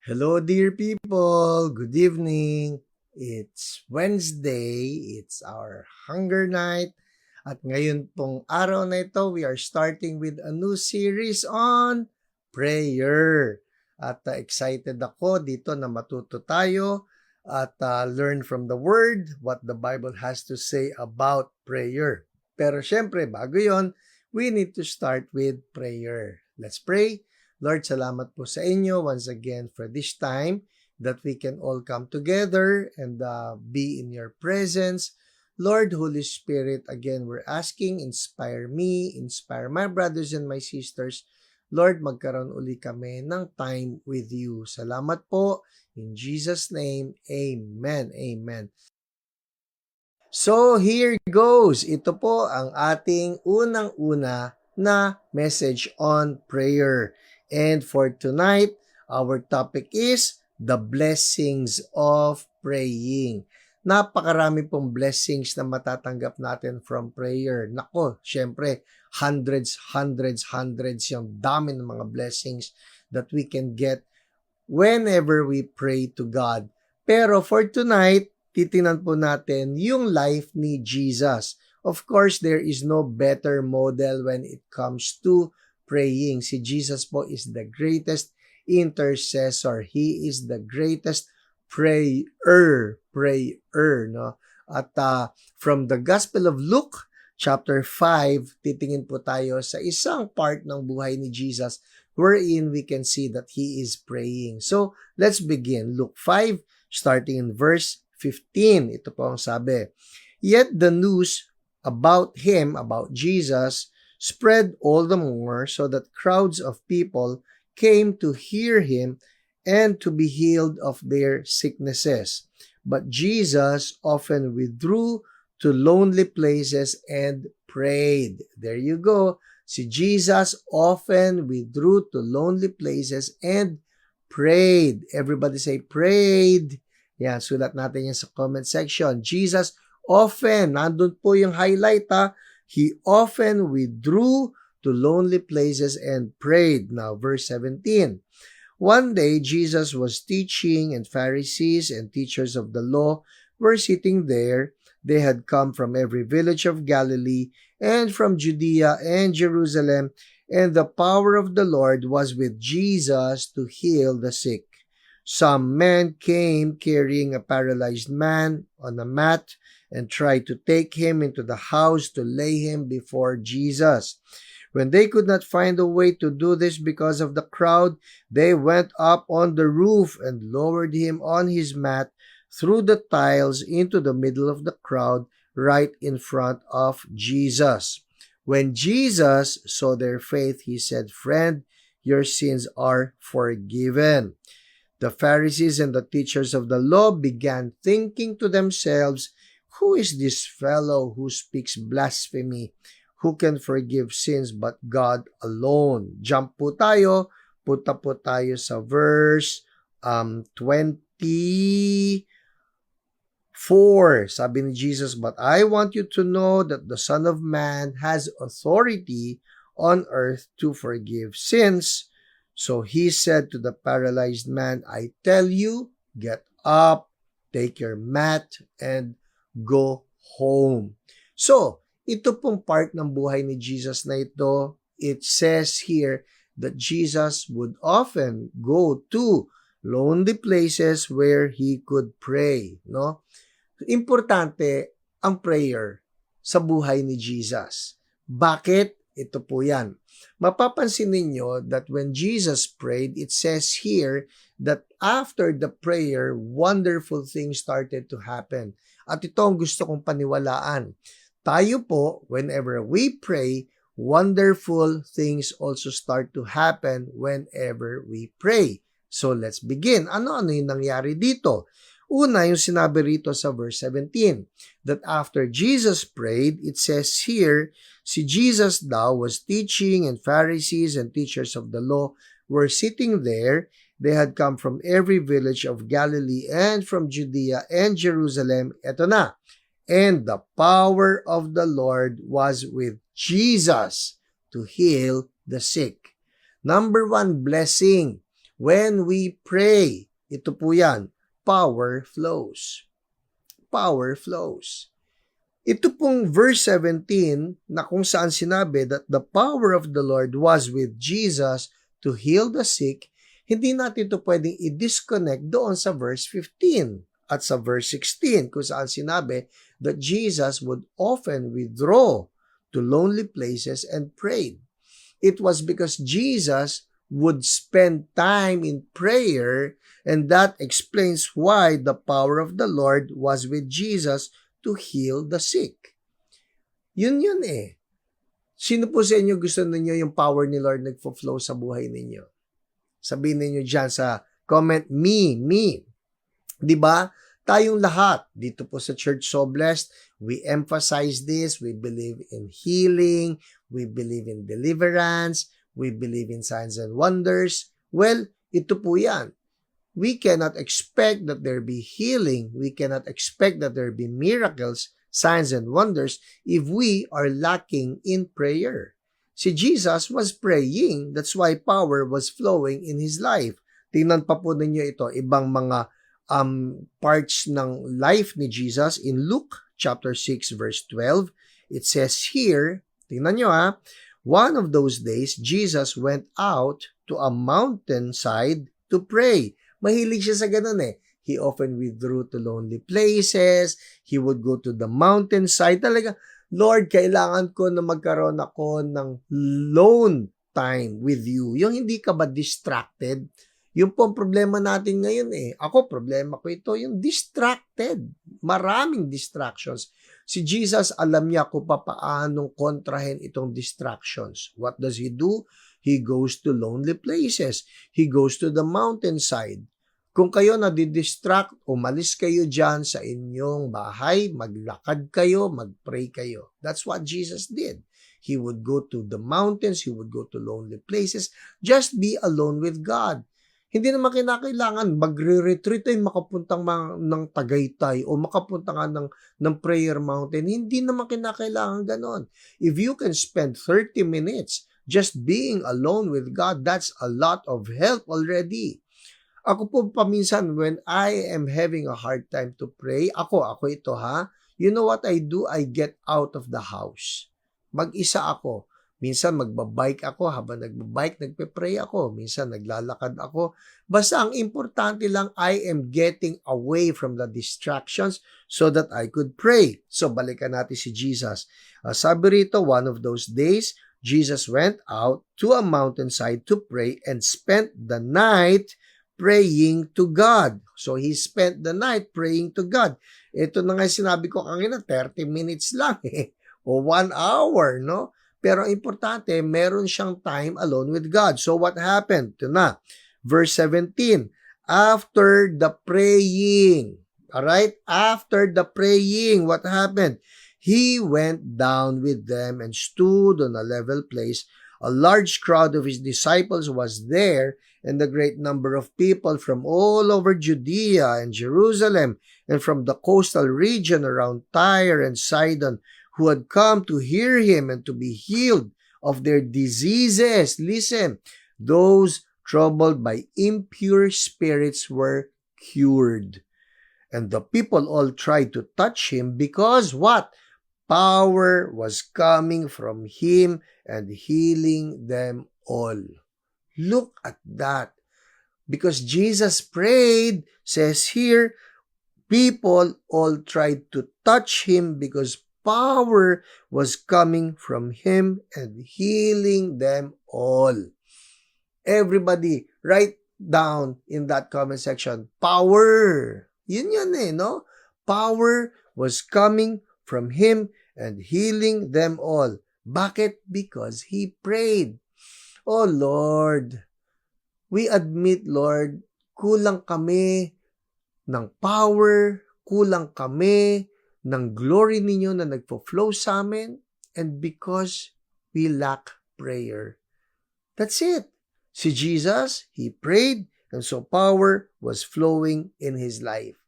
Hello, dear people. Good evening. It's Wednesday. It's our hunger night. At ngayon pong araw na ito, we are starting with a new series on prayer. At excited ako dito na matuto tayo at learn from the Word what the Bible has to say about prayer. Pero syempre, bago yon, we need to start with prayer. Let's pray. Lord, salamat po sa inyo once again for this time that we can all come together and be in your presence. Lord, Holy Spirit, again, we're asking, inspire me, inspire my brothers and my sisters. Lord, magkaroon uli kami ng time with you. Salamat po. In Jesus' name, Amen. Amen. So, here goes. Ito po ang ating unang-una na message on prayer. And for tonight, our topic is the blessings of praying. Napakarami pong blessings na matatanggap natin from prayer. Nako, syempre, hundreds yung dami ng mga blessings that we can get whenever we pray to God. Pero for tonight, titingnan po natin yung life ni Jesus. Of course, there is no better model when it comes to praying. Si Jesus po is the greatest intercessor. He is the greatest prayer, no? At from the Gospel of Luke, chapter 5, titingin po tayo sa isang part ng buhay ni Jesus wherein we can see that He is praying. So, let's begin. Luke 5, starting in verse 15. Ito po ang sabi. Yet the news about Him, about Jesus, spread all the more so that crowds of people came to hear Him and to be healed of their sicknesses. But Jesus often withdrew to lonely places and prayed. There you go. Si Jesus often withdrew to lonely places and prayed. Everybody say prayed. Yan, sulat natin yan sa comment section. Jesus often, nandun po yung highlight ha. He often withdrew to lonely places and prayed. Now, verse 17. One day, Jesus was teaching, and Pharisees and teachers of the law were sitting there. They had come from every village of Galilee and from Judea and Jerusalem, and the power of the Lord was with Jesus to heal the sick. Some men came carrying a paralyzed man on a mat and tried to take him into the house to lay him before Jesus. When they could not find a way to do this because of the crowd, they went up on the roof and lowered him on his mat through the tiles into the middle of the crowd right in front of Jesus. When Jesus saw their faith, he said, "Friend, your sins are forgiven." The Pharisees and the teachers of the law began thinking to themselves, "Who is this fellow who speaks blasphemy? Who can forgive sins but God alone?" Jump po tayo. Punta po tayo sa verse 24. Sabi ni Jesus, "But I want you to know that the Son of Man has authority on earth to forgive sins." So he said to the paralyzed man, "I tell you, get up, take your mat, and go home." So, ito pong part ng buhay ni Jesus na ito, it says here that Jesus would often go to lonely places where he could pray, no? Importante ang prayer sa buhay ni Jesus. Bakit? Ito po yan. Mapapansin ninyo that when Jesus prayed, it says here that after the prayer, wonderful things started to happen. At ito ang gusto kong paniwalaan. Tayo po, whenever we pray, wonderful things also start to happen whenever we pray. So let's begin. Ano-ano yung nangyari dito? Una, yung sinabi rito sa verse 17, that after Jesus prayed, it says here, si Jesus daw was teaching and Pharisees and teachers of the law were sitting there. They had come from every village of Galilee and from Judea and Jerusalem. Eto na. And the power of the Lord was with Jesus to heal the sick. Number one blessing. When we pray, ito po yan, power flows. Power flows. Ito pong verse 17 na kung saan sinabi that the power of the Lord was with Jesus to heal the sick, hindi natin ito pwedeng i-disconnect doon sa verse 15 at sa verse 16 kung saan sinabi that Jesus would often withdraw to lonely places and prayed. It was because Jesus would spend time in prayer, and that explains why the power of the Lord was with Jesus to heal the sick. Yun eh. Sino po sa inyo gusto ninyo yung power ni Lord nagfo-flow sa buhay ninyo? Sabihin ninyo dyan sa comment, me. Diba? Tayong lahat, dito po sa Church So Blessed, we emphasize this, we believe in healing, we believe in deliverance, we believe in signs and wonders. Well, ito po yan. We cannot expect that there be healing, we cannot expect that there be miracles, signs and wonders if we are lacking in prayer. Si Jesus was praying, that's why power was flowing in His life. Tingnan pa po ninyo ito, ibang mga parts ng life ni Jesus in Luke chapter 6 verse 12. It says here, tingnan nyo one of those days, Jesus went out to a mountainside to pray. Mahilig siya sa ganun eh. He often withdrew to lonely places. He would go to the mountainside. Talaga, Lord, kailangan ko na magkaroon ako ng alone time with you. Yung hindi ka ba distracted? Yung po ang problema natin ngayon eh. Ako, problema ko ito, yung distracted. Maraming distractions. Si Jesus, alam niya kung paanong kontrahin itong distractions. What does He do? He goes to lonely places. He goes to the mountainside. Kung kayo nadidistract, umalis kayo dyan sa inyong bahay, maglakad kayo, magpray kayo. That's what Jesus did. He would go to the mountains, He would go to lonely places, just be alone with God. Hindi naman kinakailangan magre-retreat ay makapuntang ng Tagaytay o makapunta nga ng prayer mountain. Hindi naman kinakailangan ganon. If you can spend 30 minutes just being alone with God, that's a lot of help already. Ako po paminsan when I am having a hard time to pray, ako ito you know what I do? I get out of the house. Mag-isa ako. Minsan magbabike ako, habang nagbabike, nagpe-pray ako. Minsan naglalakad ako. Basta ang importante lang, I am getting away from the distractions so that I could pray. So balikan natin si Jesus. Sabi rito, one of those days, Jesus went out to a mountainside to pray and spent the night praying to God. So he spent the night praying to God. Ito na nga sinabi ko kanina, 30 minutes lang o 1 hour, no? Pero importante, meron siyang time alone with God. So what happened? Ito na, verse 17. After the praying, alright? After the praying, what happened? He went down with them and stood on a level place. A large crowd of His disciples was there, and a great number of people from all over Judea and Jerusalem, and from the coastal region around Tyre and Sidon, who had come to hear Him and to be healed of their diseases. Listen, those troubled by impure spirits were cured. And the people all tried to touch Him because what? Power was coming from Him and healing them all. Look at that. Because Jesus prayed, says here, people all tried to touch Him because power was coming from Him and healing them all. Everybody, write down in that comment section, power. Yun no? Power was coming from Him and healing them all. Bakit? Because He prayed. Oh Lord, we admit, Lord, kulang kami ng power, kulang kami ng glory ninyo na nagpo-flow sa amin, and because we lack prayer. That's it. Si Jesus, He prayed, and so power was flowing in His life.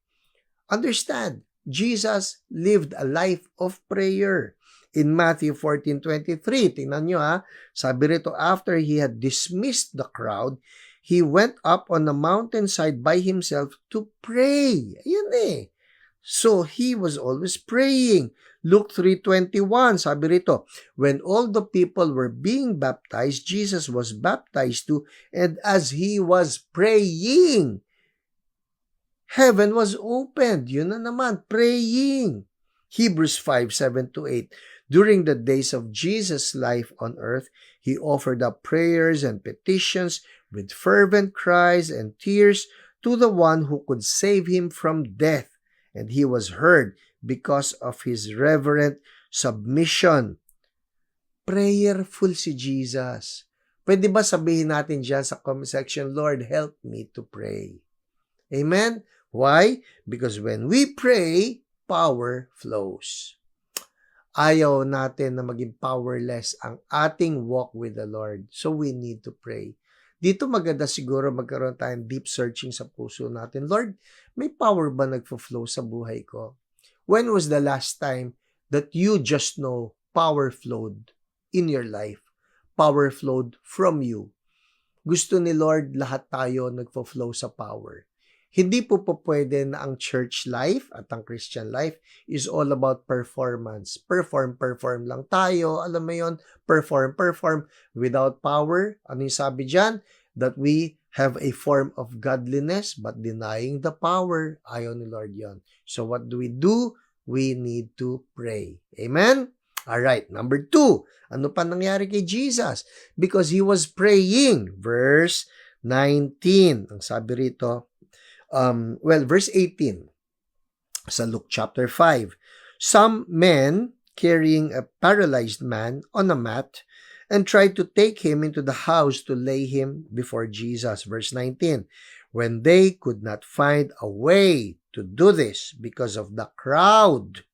Understand, Jesus lived a life of prayer. In Matthew 14:23, tingnan nyo sabi rito, after he had dismissed the crowd, he went up on the mountainside by himself to pray. Ayun So, he was always praying. Luke 3:21, sabi rito, when all the people were being baptized, Jesus was baptized too, and as he was praying, heaven was opened. Yun na naman, praying. Hebrews 5:7-8, during the days of Jesus' life on earth, he offered up prayers and petitions with fervent cries and tears to the one who could save him from death, and he was heard because of his reverent submission. Prayerful si Jesus. Pwede ba sabihin natin dyan sa comment section, Lord, help me to pray. Amen? Why? Because when we pray, power flows. Ayaw natin na maging powerless ang ating walk with the Lord. So we need to pray. Dito maganda siguro magkaroon tayong deep searching sa puso natin. Lord, may power ba nagfo-flow sa buhay ko? When was the last time that you just know power flowed in your life? Power flowed from you. Gusto ni Lord lahat tayo nagfo-flow sa power. Hindi po pwede na ang church life at ang Christian life is all about performance. Perform lang tayo. Alam mo yon, perform without power. Ano yung sabi dyan? That we have a form of godliness but denying the power. Ayaw ni Lord yon. So what do? We need to pray. Amen? Alright, number 2. Ano pa nangyari kay Jesus? Because he was praying. Verse 19. Ang sabi rito, verse 18 sa Luke chapter 5. Some men carrying a paralyzed man on a mat and tried to take him into the house to lay him before Jesus. Verse 19. When they could not find a way to do this because of the crowd.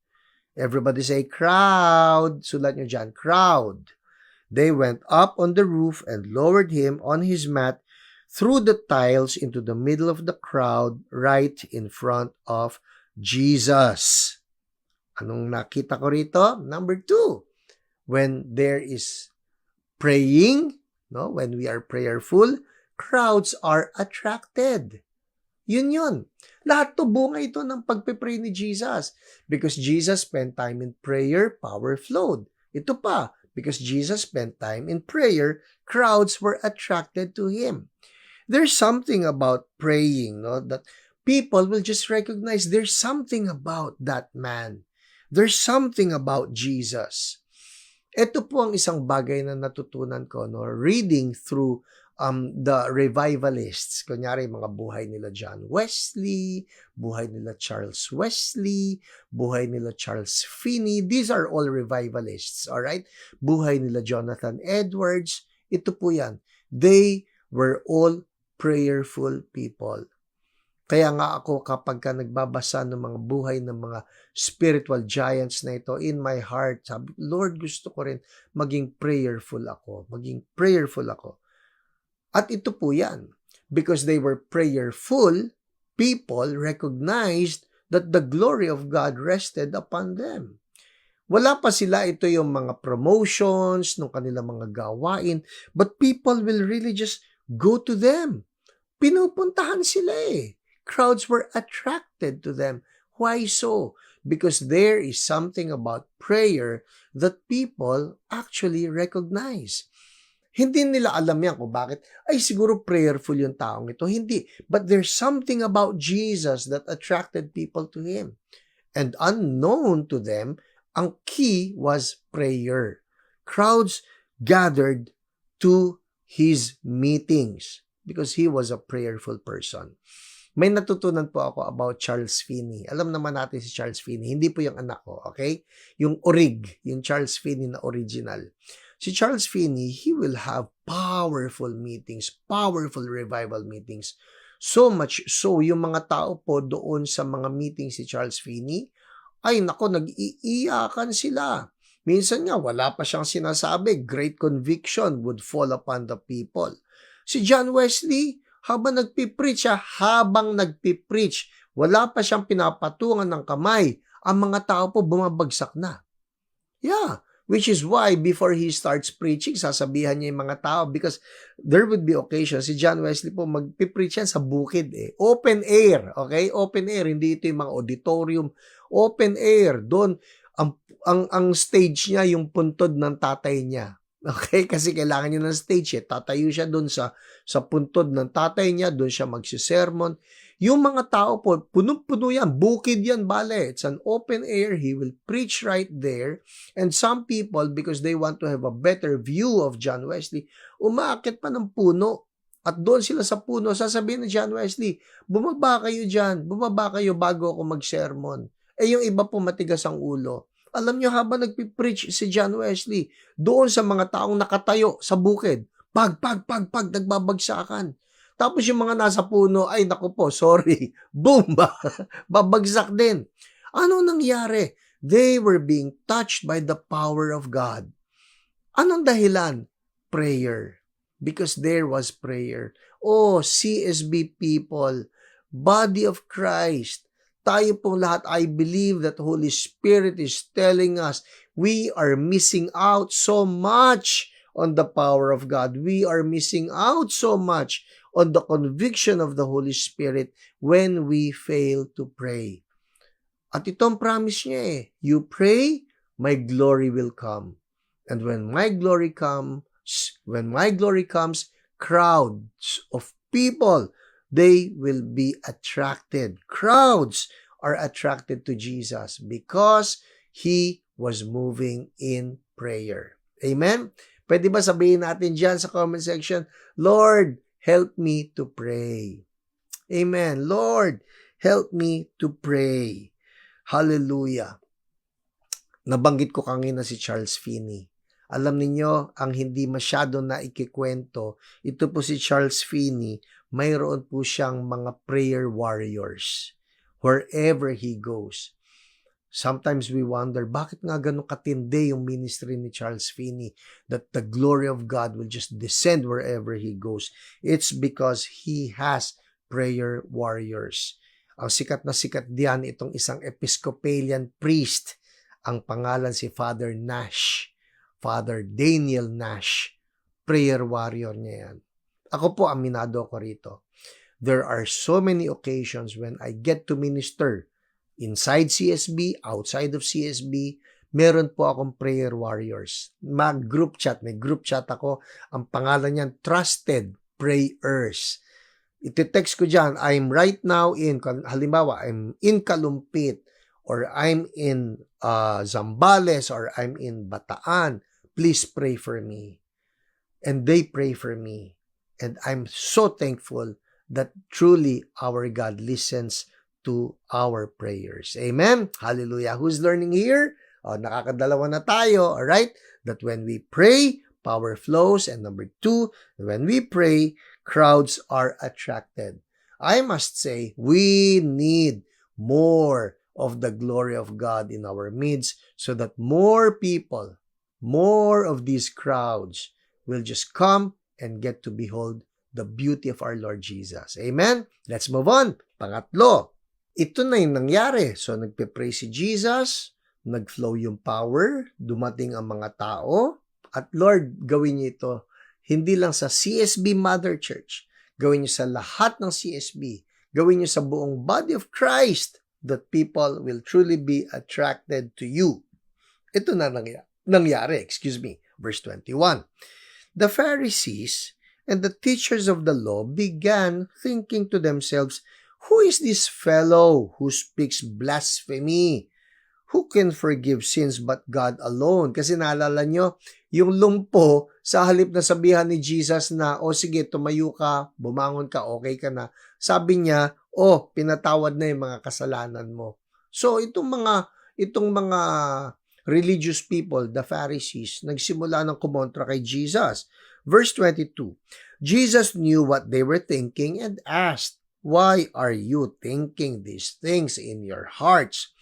Everybody say crowd. Sulat nyo dyan, crowd. They went up on the roof and lowered him on his mat through the tiles into the middle of the crowd right in front of Jesus. Anong nakita ko rito? Number 2. When there is praying, when we are prayerful, crowds are attracted. Yun. Lahat to bunga ito ng pagpipray ni Jesus. Because Jesus spent time in prayer, power flowed. Ito pa, because Jesus spent time in prayer, crowds were attracted to Him. There's something about praying, that people will just recognize there's something about that man. There's something about Jesus. Ito po ang isang bagay na natutunan ko, reading through the revivalists. Kunyari, mga buhay nila John Wesley, buhay nila Charles Wesley, buhay nila Charles Finney. These are all revivalists, alright? Buhay nila Jonathan Edwards. Ito po yan. They were all prayerful people. Kaya nga ako kapag ka nagbabasa ng mga buhay ng mga spiritual giants na ito, in my heart, sabi, Lord, gusto ko rin maging prayerful ako. At ito po yan. Because they were prayerful, people recognized that the glory of God rested upon them. Wala pa sila ito yung mga promotions ng kanilang mga gawain, but people will really just go to them. Pinupuntahan sila Crowds were attracted to them. Why so? Because there is something about prayer that people actually recognize. Hindi nila alam yan kung bakit, siguro prayerful yung taong ito. Hindi. But there's something about Jesus that attracted people to Him. And unknown to them, ang key was prayer. Crowds gathered to His meetings because He was a prayerful person. May natutunan po ako about Charles Finney. Alam naman natin si Charles Finney. Hindi po yung anak ko, okay? Yung yung Charles Finney na original. Si Charles Finney, he will have powerful meetings, powerful revival meetings. So much so, yung mga tao po doon sa mga meetings si Charles Finney, nag-iiyakan sila. Minsan nga, wala pa siyang sinasabi. Great conviction would fall upon the people. Si John Wesley, habang nagpipreach, wala pa siyang pinapatungan ng kamay, ang mga tao po bumabagsak na. Yeah. Which is why before he starts preaching, sasabihan niya yung mga tao because there would be occasions. Si John Wesley po magpipreach yan sa bukid eh. Open air, okay? Open air, hindi ito yung mga auditorium. Open air, doon ang stage niya yung puntod ng tatay niya. Okay? Kasi kailangan niya ng stage eh. Tatayo siya doon sa puntod ng tatay niya, doon siya magsisermon. Yung mga tao po, puno-puno yan, bukid yan, bale. It's an open air, he will preach right there. And some people, because they want to have a better view of John Wesley, umaakit pa ng puno. At doon sila sa puno, sasabihin ni John Wesley, bumaba kayo dyan, bumaba kayo bago ako mag-sermon. Eh yung iba po matigas ang ulo. Alam nyo, habang nagpipreach si John Wesley, doon sa mga taong nakatayo sa bukid, pag, nagbabagsakan. Tapos yung mga nasa puno, ay naku po, sorry, boom, babagsak din. Ano nangyari? They were being touched by the power of God. Anong dahilan? Prayer. Because there was prayer. Oh, CSB people, body of Christ, tayo pong lahat, I believe that Holy Spirit is telling us we are missing out so much on the power of God. We are missing out so much on the conviction of the Holy Spirit when we fail to pray. At itong promise niya eh, you pray, my glory will come. And when my glory comes, crowds of people, they will be attracted. Crowds are attracted to Jesus because He was moving in prayer. Amen? Pwede ba sabihin natin dyan sa comment section, Lord, help me to pray. Amen. Lord, help me to pray. Hallelujah. Nabanggit ko kanina si Charles Finney. Alam ninyo, ang hindi masyado na ikikwento, ito po si Charles Finney, mayroon po siyang mga prayer warriors wherever he goes. Sometimes we wonder, bakit nga ganun katindi yung ministry ni Charles Finney that the glory of God will just descend wherever he goes? It's because he has prayer warriors. Ang sikat na sikat diyan itong isang Episcopalian priest. Ang pangalan si Father Nash. Father Daniel Nash. Prayer warrior niya yan. Ako po, aminado ako rito. There are so many occasions when I get to minister inside CSB, outside of CSB, meron po akong prayer warriors. Mag-group chat, may group chat ako. Ang pangalan niyan, Trusted Prayers. Iti-text ko dyan, I'm right now in, halimbawa, I'm in Kalumpit, or I'm in Zambales, or I'm in Bataan. Please pray for me. And they pray for me. And I'm so thankful that truly our God listens to our prayers. Amen? Hallelujah. Who's learning here? Nakakadalawa na tayo, alright? That when we pray, power flows. And number 2, when we pray, crowds are attracted. I must say, we need more of the glory of God in our midst so that more people, more of these crowds will just come and get to behold the beauty of our Lord Jesus. Amen? Let's move on. Pangatlo, ito na yung nangyari. So, nagpe-pray si Jesus, nag-flow yung power, dumating ang mga tao, at Lord, gawin niyo ito hindi lang sa CSB Mother Church, gawin niyo sa lahat ng CSB, gawin niyo sa buong body of Christ, that people will truly be attracted to you. Ito na nangyari, verse 21. The Pharisees and the teachers of the law began thinking to themselves, who is this fellow who speaks blasphemy? Who can forgive sins but God alone? Kasi naalala nyo, yung lumpo, sa halip na sabihan ni Jesus na, sige, tumayo ka, bumangon ka, okay ka na. Sabi niya, pinatawad na yung mga kasalanan mo. So, itong mga religious people, the Pharisees, nagsimula ng kumontra kay Jesus. Verse 22, Jesus knew what they were thinking and asked, why are you thinking these things in your hearts?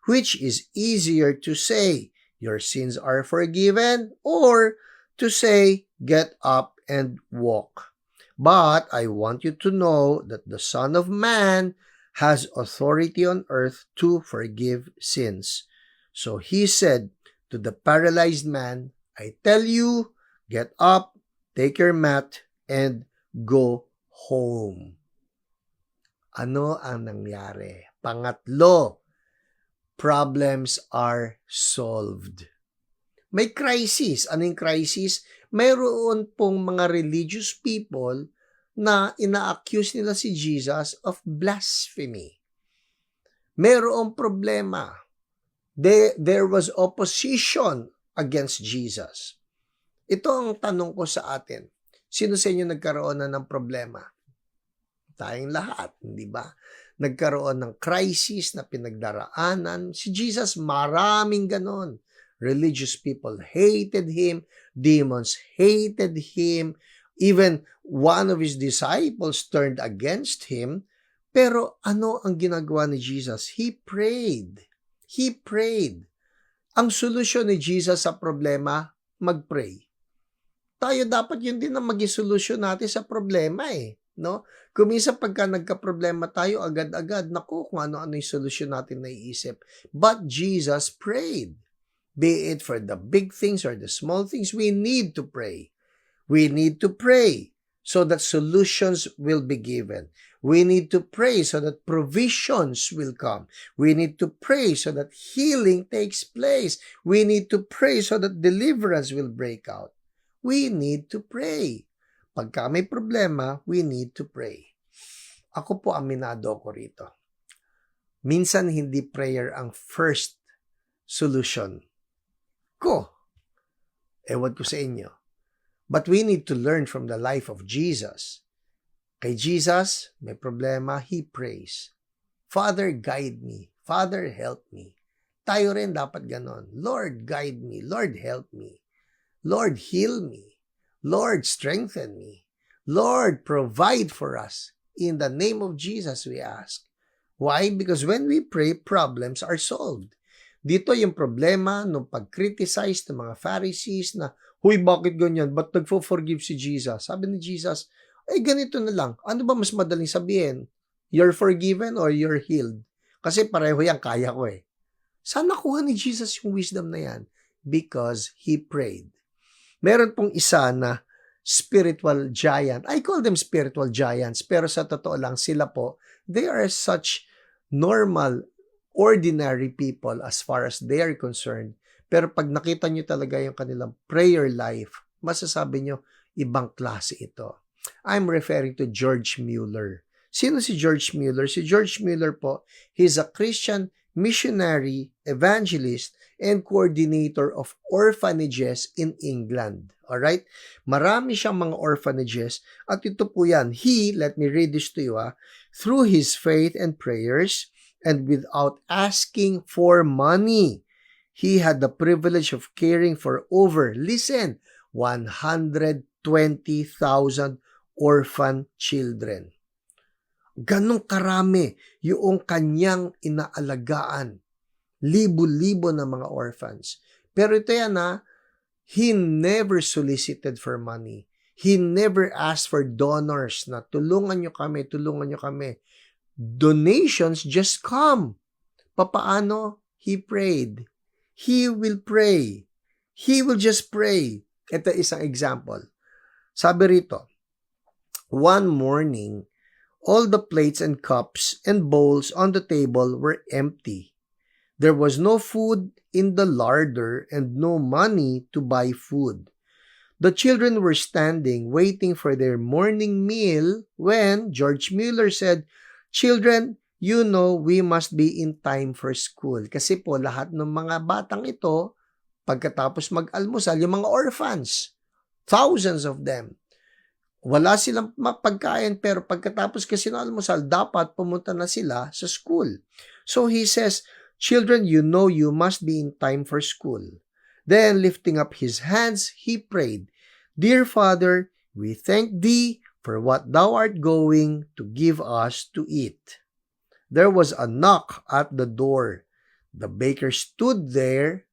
Which is easier to say, your sins are forgiven, or to say, get up and walk? But I want you to know that the Son of Man has authority on earth to forgive sins. So he said to the paralyzed man, I tell you, get up, take your mat, and go home. Ano ang nangyari? Pangatlo, problems are solved. May crisis. Ano yung crisis? Mayroon pong mga religious people na ina-accuse nila si Jesus of blasphemy. Mayroong problema. There was opposition against Jesus. Ito ang tanong ko sa atin. Sino sa inyo nagkaroon na ng problema? Tayong lahat, hindi ba? Nagkaroon ng crisis na pinagdaraanan. Si Jesus, maraming ganon. Religious people hated him. Demons hated him. Even one of his disciples turned against him. Pero ano ang ginagawa ni Jesus? He prayed. He prayed. Ang solusyon ni Jesus sa problema, mag-pray. Tayo dapat yun din ang maging solusyon natin sa problema no? Kung minsan pagka nagka-problema tayo, agad-agad, naku, kung ano-ano yung solusyon natin naiisip. But Jesus prayed. Be it for the big things or the small things, we need to pray. We need to pray so that solutions will be given. We need to pray so that provisions will come. We need to pray so that healing takes place. We need to pray so that deliverance will break out. We need to pray. Pagka may problema, we need to pray. Ako po, aminado ko rito. Minsan hindi prayer ang first solution ko. Ewan ko sa inyo. But we need to learn from the life of Jesus. Kay Jesus, may problema, He prays. Father, guide me. Father, help me. Tayo rin dapat ganon. Lord, guide me. Lord, help me. Lord, heal me. Lord, strengthen me. Lord, provide for us. In the name of Jesus, we ask. Why? Because when we pray, problems are solved. Dito yung problema nung pag-criticize ng mga Pharisees na, huy, bakit ganyan? Ba't nagfo-forgive si Jesus? Sabi ni Jesus, ay ganito na lang. Ano ba mas madaling sabihin? You're forgiven or you're healed? Kasi pareho yan, kaya ko Saan nakuha ni Jesus yung wisdom na yan? Because He prayed. Meron pong isa na spiritual giant. I call them spiritual giants, pero sa totoo lang, sila po, they are such normal, ordinary people as far as they are concerned. Pero pag nakita nyo talaga yung kanilang prayer life, masasabi nyo, ibang klase ito. I'm referring to George Mueller. Sino si George Mueller? Si George Mueller po, he's a Christian missionary, evangelist, and coordinator of orphanages in England. Alright? Marami siyang mga orphanages at ito po yan. He, let me read this to you, through his faith and prayers and without asking for money, he had the privilege of caring for over, listen, 120,000 orphan children. Ganong karami yung kanyang inaalagaan. Libo-libo na mga orphans. Pero ito yan he never solicited for money. He never asked for donors na tulungan nyo kami, tulungan nyo kami. Donations just come. Papaano? He prayed. He will pray. He will just pray. Ito isang example. Sabi rito, one morning, all the plates and cups and bowls on the table were empty. There was no food in the larder and no money to buy food. The children were standing waiting for their morning meal when George Mueller said, "Children, you know we must be in time for school." Kasi po lahat ng mga batang ito, pagkatapos mag-almusal, yung mga orphans, thousands of them, wala silang mapagkain pero pagkatapos kasi ng almusal, dapat pumunta na sila sa school. So he says, "Children, you know you must be in time for school." Then lifting up his hands, he prayed, "Dear Father, we thank thee for what thou art going to give us to eat." There was a knock at the door. The baker stood there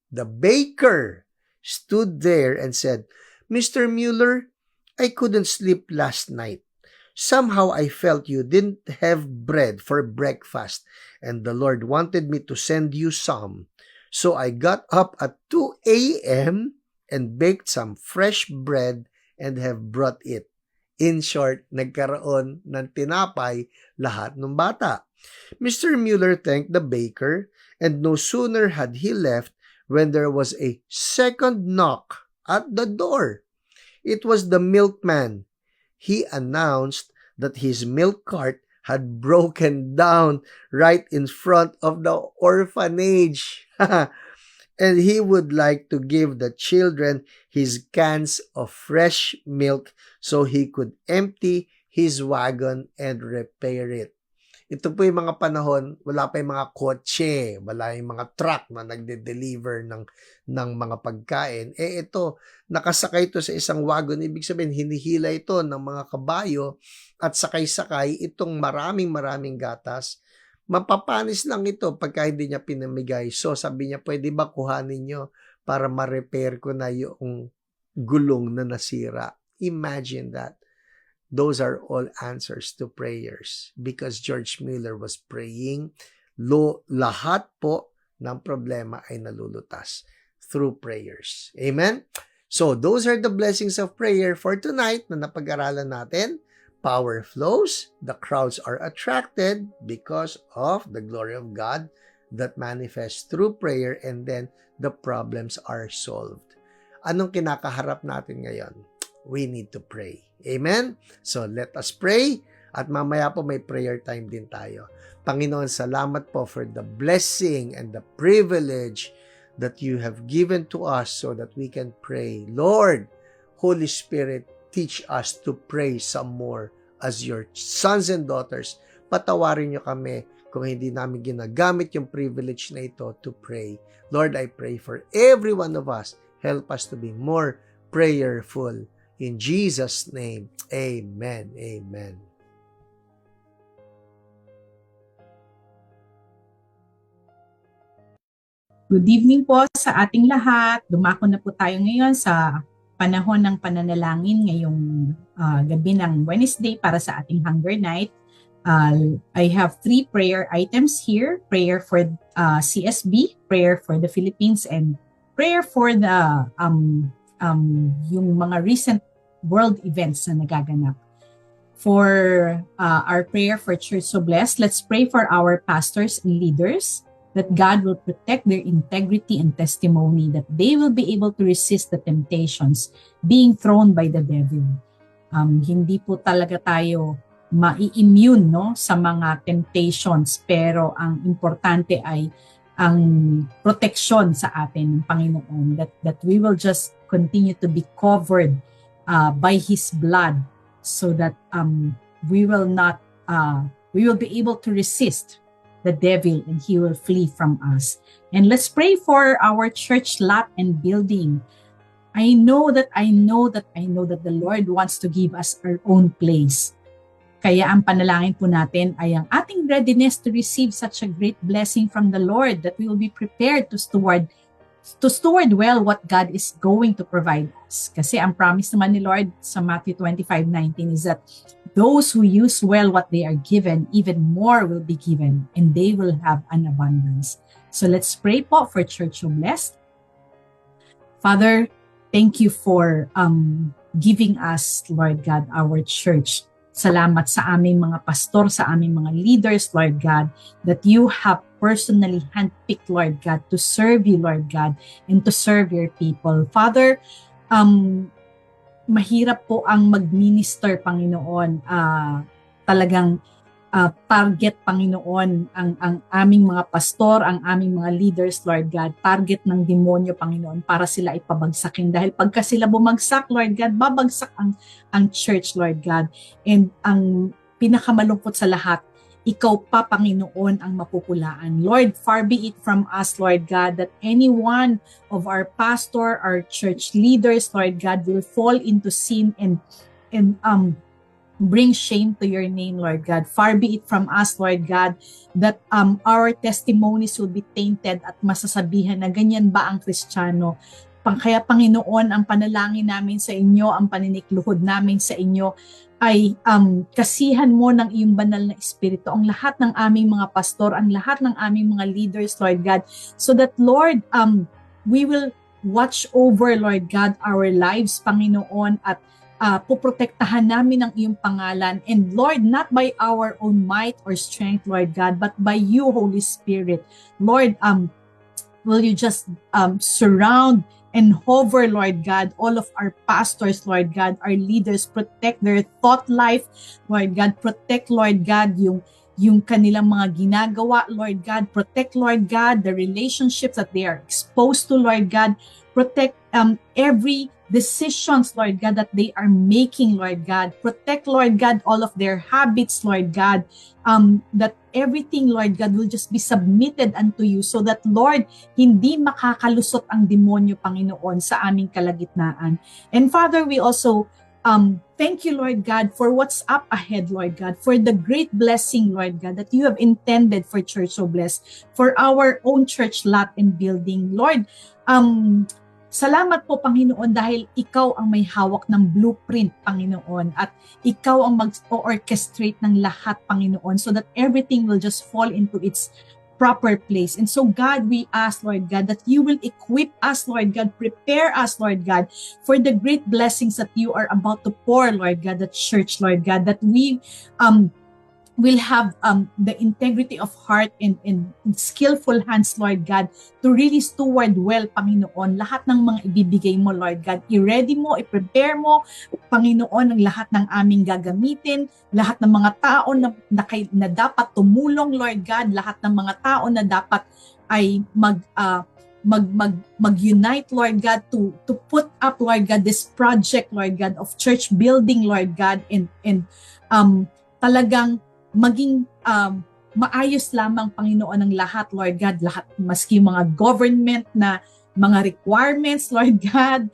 and said, "Mr. Mueller, I couldn't sleep last night. Somehow I felt you didn't have bread for breakfast, and the Lord wanted me to send you some. So I got up at 2 a.m. and baked some fresh bread and have brought it. In short, nagkaroon ng tinapay lahat ng bata. Mr. Mueller thanked the baker, and no sooner had he left when there was a second knock at the door. It was the milkman. He announced that his milk cart had broken down right in front of the orphanage. And he would like to give the children his cans of fresh milk so he could empty his wagon and repair it. Ito po yung mga panahon, wala pa yung mga kotse, wala yung mga truck na nagde-deliver ng mga pagkain. Ito, nakasakay ito sa isang wagon. Ibig sabihin, hinihila ito ng mga kabayo at sakay-sakay itong maraming gatas. Mapapanis lang ito pagka hindi niya pinamigay. So, sabi niya, pwede ba kuhanin niyo para ma-repair ko na yung gulong na nasira? Imagine that. Those are all answers to prayers because George Mueller was praying. Lahat po ng problema ay nalulutas through prayers. Amen? So, those are the blessings of prayer for tonight na napag-aralan natin. Power flows, the crowds are attracted because of the glory of God that manifests through prayer, and then the problems are solved. Anong kinakaharap natin ngayon? We need to pray. Amen? So, let us pray. At mamaya po may prayer time din tayo. Panginoon, salamat po for the blessing and the privilege that you have given to us so that we can pray. Lord, Holy Spirit, teach us to pray some more as your sons and daughters. Patawarin niyo kami kung hindi namin ginagamit yung privilege na ito to pray. Lord, I pray for every one of us. Help us to be more prayerful. In Jesus' name, amen. Amen. Good evening po sa ating lahat. Dumako na po tayo ngayon sa panahon ng pananalangin ngayong gabi ng Wednesday para sa ating Hunger Night. I have 3 prayer items here. Prayer for CSB, prayer for the Philippines, and prayer for the yung mga recent world events na nagaganap. For our prayer for Church So Blessed, let's pray for our pastors and leaders that God will protect their integrity and testimony, that they will be able to resist the temptations being thrown by the devil. Hindi po talaga tayo mai-immune no, sa mga temptations, pero ang importante ay ang protection sa atin ng Panginoon, that we will just continue to be covered by His blood, so that we will be able to resist the devil and he will flee from us. And let's pray for our church lot and building. I know that the Lord wants to give us our own place. Kaya ang panalangin po natin ay ang ating readiness to receive such a great blessing from the Lord, that we will be prepared to steward well what God is going to provide us. Kasi ang promise naman ni Lord sa Matthew 25:19 is that those who use well what they are given, even more will be given, and they will have an abundance. So let's pray po for Church So Blessed. Father, thank you for giving us, Lord God, our church. Salamat sa aming mga pastor, sa aming mga leaders, Lord God, that you have personally handpicked, Lord God, to serve you, Lord God, and to serve your people. Father, mahirap po ang mag-minister, Panginoon. Talagang target, Panginoon, ang aming mga pastor, ang aming mga leaders, Lord God, target ng demonyo, Panginoon, para sila ipabagsakin. Dahil pagka sila bumagsak, Lord God, babagsak ang church, Lord God. And ang pinakamalungkot sa lahat, ikaw pa, Panginoon, ang mapupulaan. Lord, far be it from us, Lord God, that any one of our pastor, our church leaders, Lord God, will fall into sin and bring shame to your name, Lord God. Far be it from us, Lord God, that our testimonies will be tainted at masasabihan na ganyan ba ang Kristiyano. Kaya, Panginoon, ang panalangin namin sa inyo, ang paninikluhod namin sa inyo, ay kasihan mo ng iyong banal na espiritu ang lahat ng aming mga pastor, ang lahat ng aming mga leaders, Lord God, so that, Lord, we will watch over, Lord God, our lives, Panginoon, at puprotektahan namin ang iyong pangalan. And Lord, not by our own might or strength, Lord God, but by you, Holy Spirit. Lord, will you just surround and hover, Lord God, all of our pastors, Lord God, our leaders, protect their thought life, Lord God, protect, Lord God, yung kanilang mga ginagawa, Lord God, protect, Lord God, the relationships that they are exposed to, Lord God, protect every decisions, Lord God, that they are making, Lord God, protect, Lord God, all of their habits, Lord God, that everything, Lord God, will just be submitted unto you so that, Lord, hindi makakalusot ang demonyo, Panginoon, sa aming kalagitnaan. And Father, we also thank you, Lord God, for what's up ahead, Lord God, for the great blessing, Lord God, that you have intended for Church So Blessed, for our own church lot and building. Lord, salamat po, Panginoon, dahil ikaw ang may hawak ng blueprint, Panginoon, at ikaw ang mag-orchestrate ng lahat, Panginoon, so that everything will just fall into its proper place. And so, God, we ask, Lord God, that you will equip us, Lord God, prepare us, Lord God, for the great blessings that you are about to pour, Lord God, the church, Lord God, that we will have the integrity of heart and skillful hands, Lord God, to really steward well, Panginoon, lahat ng mga ibibigay mo, Lord God. I-ready mo, i-prepare mo, Panginoon, ang lahat ng aming gagamitin, lahat ng mga tao na dapat tumulong, Lord God, lahat ng mga tao na dapat ay mag-unite, Lord God, to put up, Lord God, this project, Lord God, of church building, Lord God, and talagang maging maayos lamang, Panginoon, ang lahat, Lord God, lahat, maski mga government na mga requirements, Lord God,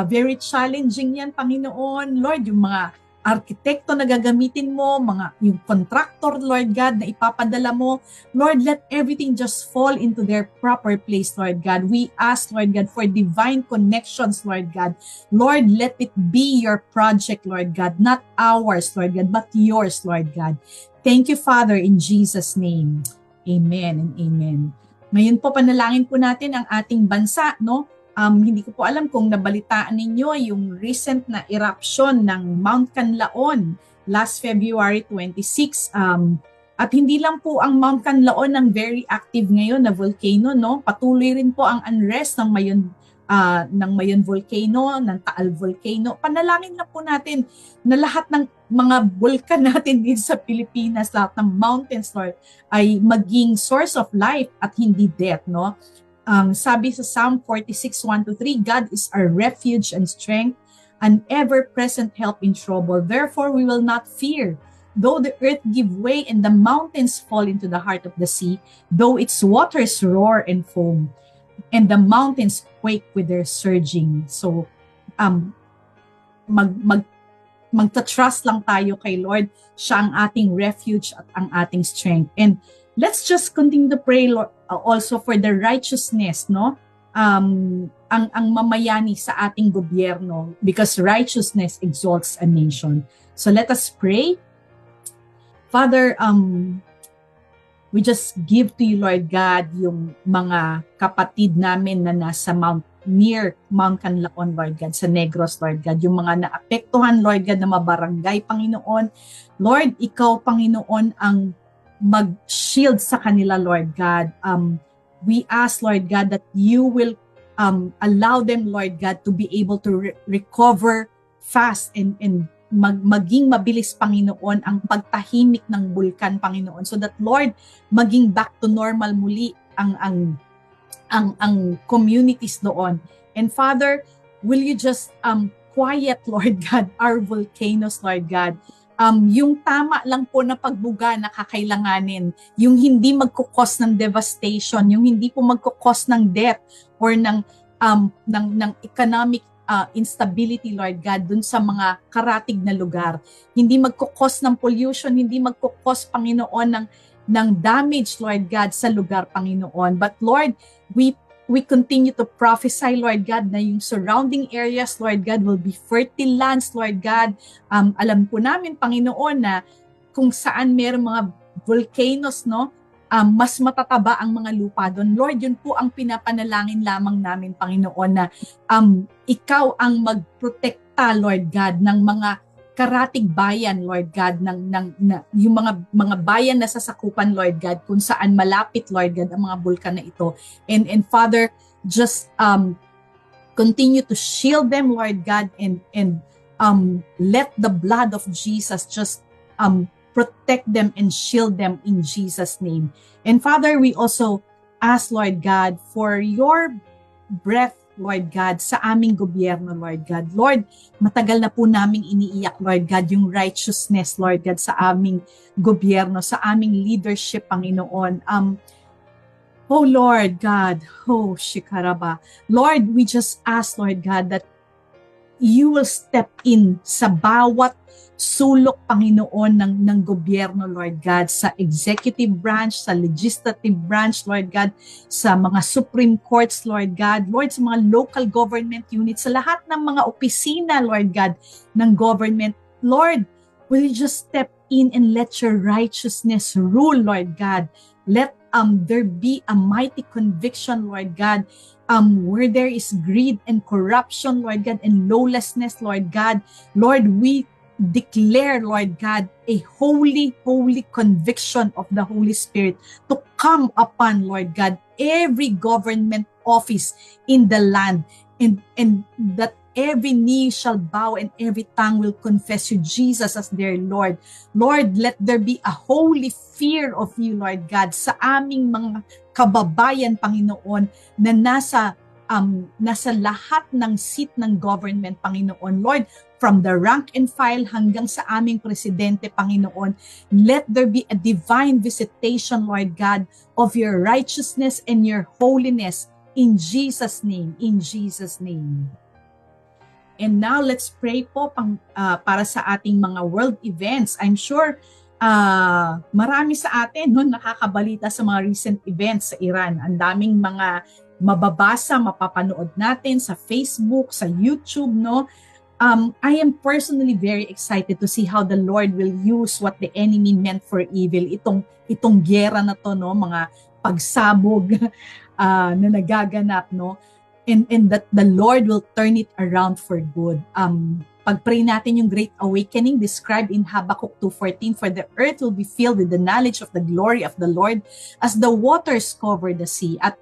very challenging yan, Panginoon. Lord, yung mga arkitekto na gagamitin mo, yung contractor, Lord God, na ipapadala mo, Lord, let everything just fall into their proper place, Lord God. We ask, Lord God, for divine connections, Lord God. Lord, let it be your project, Lord God, not ours, Lord God, but yours, Lord God. Thank you, Father, in Jesus' name. Amen and amen. Ngayon po, panalangin po natin ang ating bansa, no? Hindi ko po alam kung nabalitaan ninyo yung recent na eruption ng Mount Canlaon last February 26. At hindi lang po ang Mount Canlaon ang very active ngayon na volcano, no? Patuloy rin po ang unrest ng Mayon Volcano, ng Taal Volcano. Panalangin lang po natin na lahat ng mga bulkan natin dito sa Pilipinas, lahat ng mountains, Lord, ay maging source of life at hindi death, no? Sabi sa Psalm 46:1-3, God is our refuge and strength, an ever-present help in trouble. Therefore, we will not fear. Though the earth give way and the mountains fall into the heart of the sea, though its waters roar and foam, and the mountains quake with their surging. So, magta-trust lang tayo kay Lord. Siya ang ating refuge at ang ating strength. And let's just continue to pray, Lord, also for the righteousness, no? Ang mamayani sa ating gobyerno, because righteousness exalts a nation. So let us pray. Father, we just give to you, Lord God, yung mga kapatid namin na nasa near Mount Canlaon, Lord God, sa Negros, Lord God, yung mga naapektuhan, Lord God, na mabarangay, Panginoon. Lord, ikaw, Panginoon, ang mag-shield sa kanila, Lord God. We ask, Lord God, that you will allow them, Lord God, to be able to recover fast and maging mabilis, Panginoon, ang pagtahimik ng bulkan, Panginoon, so that, Lord, maging back to normal muli ang communities doon. And Father, will you just quiet, Lord God, our volcanoes, Lord God. Yung tama lang po na pagbuga na kakailanganin, yung hindi magkukos ng devastation, yung hindi po magkukos ng death or ng economic instability, Lord God, dun sa mga karatig na lugar. Hindi magkukos ng pollution, hindi magkukos, Panginoon, ng damage, Lord God, sa lugar, Panginoon. But Lord, we we continue to prophesy, Lord God, na yung surrounding areas, Lord God, will be fertile lands, Lord God. Alam po namin, Panginoon, na kung saan mayroong mga volcanoes, no, mas matataba ang mga lupa doon. Lord, yun po ang pinapanalangin lamang namin, Panginoon, na ikaw ang magprotekta, Lord God, ng mga karatig bayan, Lord God, yung mga bayan na sasakupan, Lord God, kung saan malapit, Lord God, ang mga bulkan na ito. And Father, just continue to shield them, Lord God, and let the blood of Jesus just protect them and shield them in Jesus' name. And Father, we also ask, Lord God, for your breath, Lord God, sa aming gobyerno, Lord God. Lord, matagal na po naming iniiyak, Lord God, yung righteousness, Lord God, sa aming gobyerno, sa aming leadership, Panginoon. Oh Lord God, oh Shikaraba. Lord, we just ask, Lord God, that you will step in sa bawat sulok, Panginoon, ng gobyerno, Lord God, sa executive branch, sa legislative branch, Lord God, sa mga Supreme Courts, Lord God, Lord, sa mga local government units, sa lahat ng mga opisina, Lord God, ng government. Lord, will you just step in and let your righteousness rule, Lord God. Let there be a mighty conviction, Lord God, where there is greed and corruption, Lord God, and lawlessness, Lord God. Lord, we declare, Lord God, a holy, holy conviction of the Holy Spirit to come upon, Lord God, every government office in the land, and that every knee shall bow and every tongue will confess you, Jesus, as their Lord. Lord, let there be a holy fear of you, Lord God, sa aming mga kababayan, Panginoon, na nasa lahat ng seat ng government, Panginoon. Lord, from the rank and file hanggang sa aming presidente, Panginoon, let there be a divine visitation, Lord God, of your righteousness and your holiness in Jesus' name, in Jesus' name. And now let's pray po para sa ating mga world events. I'm sure marami sa atin nakakabalita sa mga recent events sa Iran. Ang daming mga mababasa, mapapanood natin sa Facebook, sa YouTube, no? I am personally very excited to see how the Lord will use what the enemy meant for evil. Itong giyera na to, no, mga pagsabog na nagaganap, no, and that the Lord will turn it around for good. Pag-pray natin yung great awakening described in Habakkuk 2:14, for the earth will be filled with the knowledge of the glory of the Lord as the waters cover the sea. At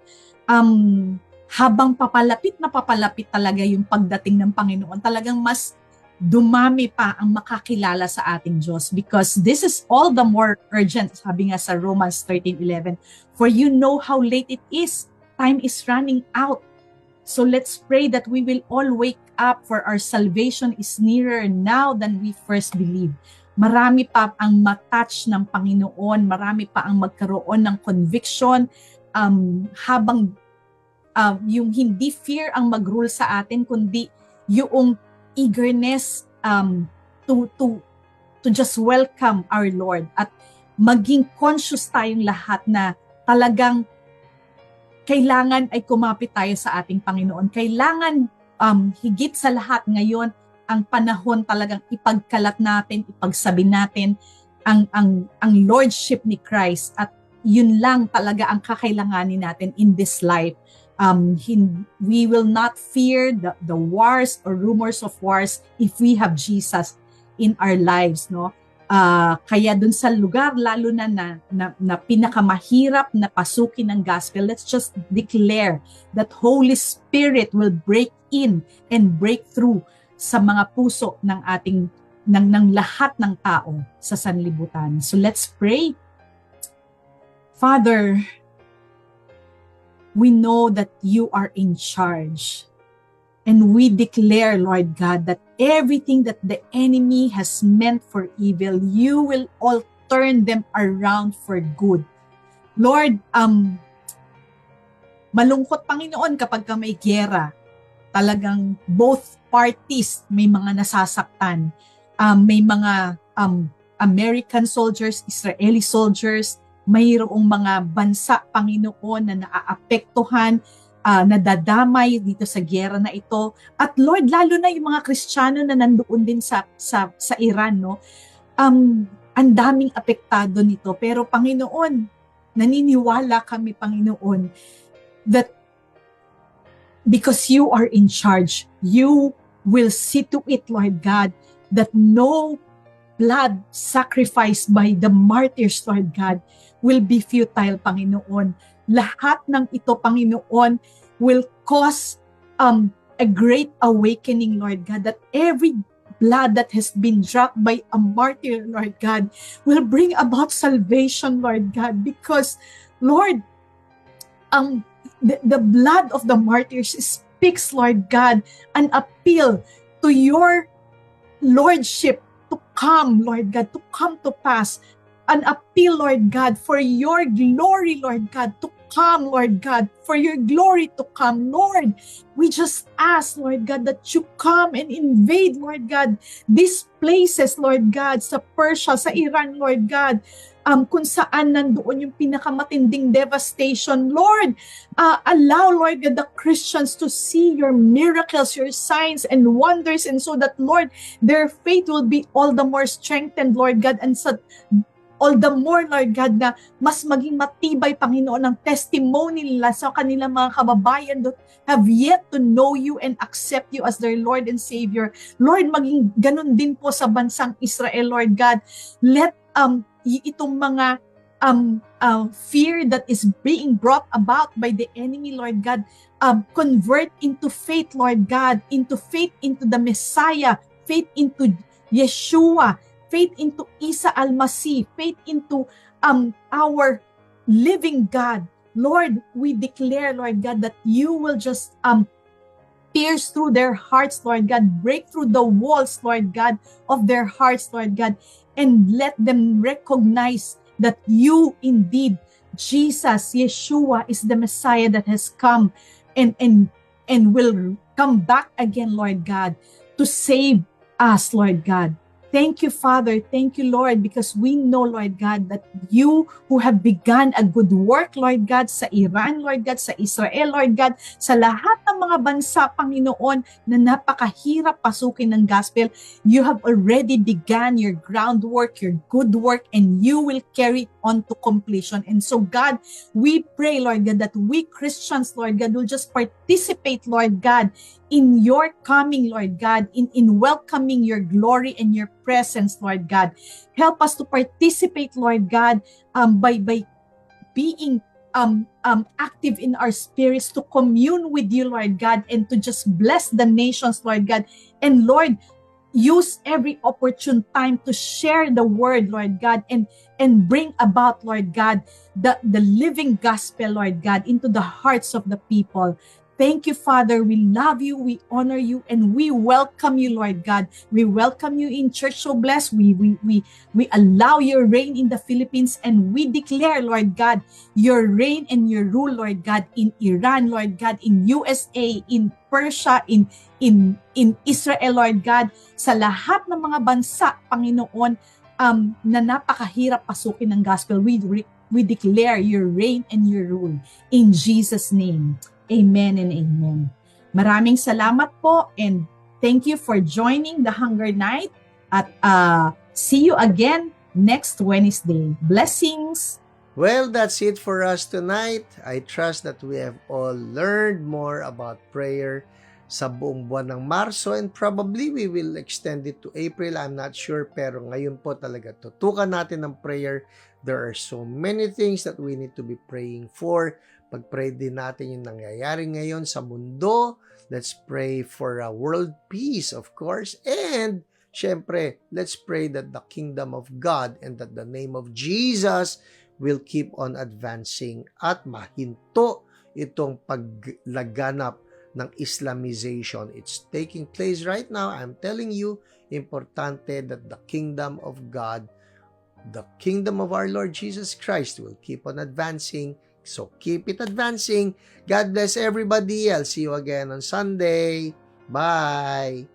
habang papalapit talaga yung pagdating ng Panginoon, talagang mas dumami pa ang makakilala sa ating Diyos, because this is all the more urgent, sabi nga sa Romans 13:11, for you know how late it is, time is running out. So let's pray that we will all wake up, for our salvation is nearer now than we first believed. Marami pa ang matouch ng Panginoon, marami pa ang magkaroon ng conviction, habang yung hindi fear ang mag-rule sa atin, kundi yung eagerness to just welcome our Lord, at maging conscious tayong lahat na talagang kailangan ay kumapit tayo sa ating Panginoon. Kailangan higit sa lahat ngayon ang panahon talagang ipagkalat natin, ipagsabi natin ang lordship ni Christ, at yun lang talaga ang kakailanganin natin in this life. We will not fear the wars or rumors of wars if we have Jesus in our lives, no? Kaya dun sa lugar lalo na pinakamahirap na pasukin ng gospel, let's just declare that Holy Spirit will break in and break through sa mga puso ng ating ng lahat ng tao sa sanlibutan. So let's pray. Father, we know that you are in charge. And we declare, Lord God, that everything that the enemy has meant for evil, you will all turn them around for good. Lord, malungkot, Panginoon, kapag may giyera. Talagang both parties may mga nasasaktan. May mga American soldiers, Israeli soldiers, mayroong mga bansa, Panginoon, na naaapektuhan. nadadamay dito sa giyera na ito. At Lord, lalo na yung mga Kristiyano na nandoon din sa Iran, no? Ang daming apektado nito. Pero Panginoon, naniniwala kami, Panginoon, that because you are in charge, you will see to it, Lord God, that no blood sacrificed by the martyrs, Lord God, will be futile, Panginoon. Lahat ng ito, Panginoon, will cause a great awakening, Lord God, that every blood that has been dropped by a martyr, Lord God, will bring about salvation, Lord God, because, Lord, the blood of the martyrs speaks, Lord God, an appeal to your lordship to come, Lord God, to come to pass. An appeal, Lord God, for your glory, Lord God, to come, Lord God, for your glory to come. Lord, we just ask, Lord God, that you come and invade, Lord God, these places, Lord God, sa Persia, sa Iran, Lord God, kung saan nandoon yung pinakamatinding devastation. Lord, allow, Lord God, the Christians to see your miracles, your signs and wonders, and so that, Lord, their faith will be all the more strengthened, Lord God, and so all the more, Lord God, na mas maging matibay, Panginoon, ang testimony nila sa kanilang mga kababayan that have yet to know you and accept you as their Lord and Savior. Lord, maging ganun din po sa bansang Israel, Lord God. Let itong mga fear that is being brought about by the enemy, Lord God, convert into faith, Lord God, into faith into the Messiah, faith into Yeshua, faith into Isa al-Masih, faith into our living God. Lord, we declare, Lord God, that you will just pierce through their hearts, Lord God, break through the walls, Lord God, of their hearts, Lord God, and let them recognize that you indeed, Jesus, Yeshua, is the Messiah that has come and will come back again, Lord God, to save us, Lord God. Thank you, Father. Thank you, Lord, because we know, Lord God, that you who have begun a good work, Lord God, sa Iran, Lord God, sa Israel, Lord God, sa lahat ng mga bansa, Panginoon, na napakahirap pasukin ng gospel, you have already begun your groundwork, your good work, and you will carry it on to completion. And so, God, we pray, Lord God, that we Christians, Lord God, will just participate, Lord God, in your coming, Lord God, in welcoming your glory and your presence, Lord God. Help us to participate, Lord God, by being active in our spirits to commune with you, Lord God, and to just bless the nations, Lord God. And Lord, use every opportune time to share the word, Lord God, and bring about, Lord God, the living gospel, Lord God, into the hearts of the people. Thank you, Father. We love you, we honor you, and we welcome you, Lord God. We welcome you in Church So Blessed. We allow your reign in the Philippines, and we declare, Lord God, your reign and your rule, Lord God, in Iran, Lord God, in USA, in Persia, in Israel, Lord God, sa lahat ng mga bansa, Panginoon, na napakahirap pasukin ng gospel. We declare your reign and your rule in Jesus' name. Amen and amen. Maraming salamat po, and thank you for joining the Hunger Night, at see you again next Wednesday. Blessings! Well, that's it for us tonight. I trust that we have all learned more about prayer sa buong buwan ng Marso, and probably we will extend it to April. I'm not sure, pero ngayon po talaga tutukan natin ng prayer. There are so many things that we need to be praying for. Pag-pray din natin yung nangyayari ngayon sa mundo. Let's pray for a world peace, of course. And, syempre, let's pray that the kingdom of God and that the name of Jesus will keep on advancing at mahinto itong paglaganap ng Islamization. It's taking place right now. I'm telling you, importante that the kingdom of God, the kingdom of our Lord Jesus Christ will keep on advancing. So keep it advancing. God bless everybody. I'll see you again on Sunday. Bye.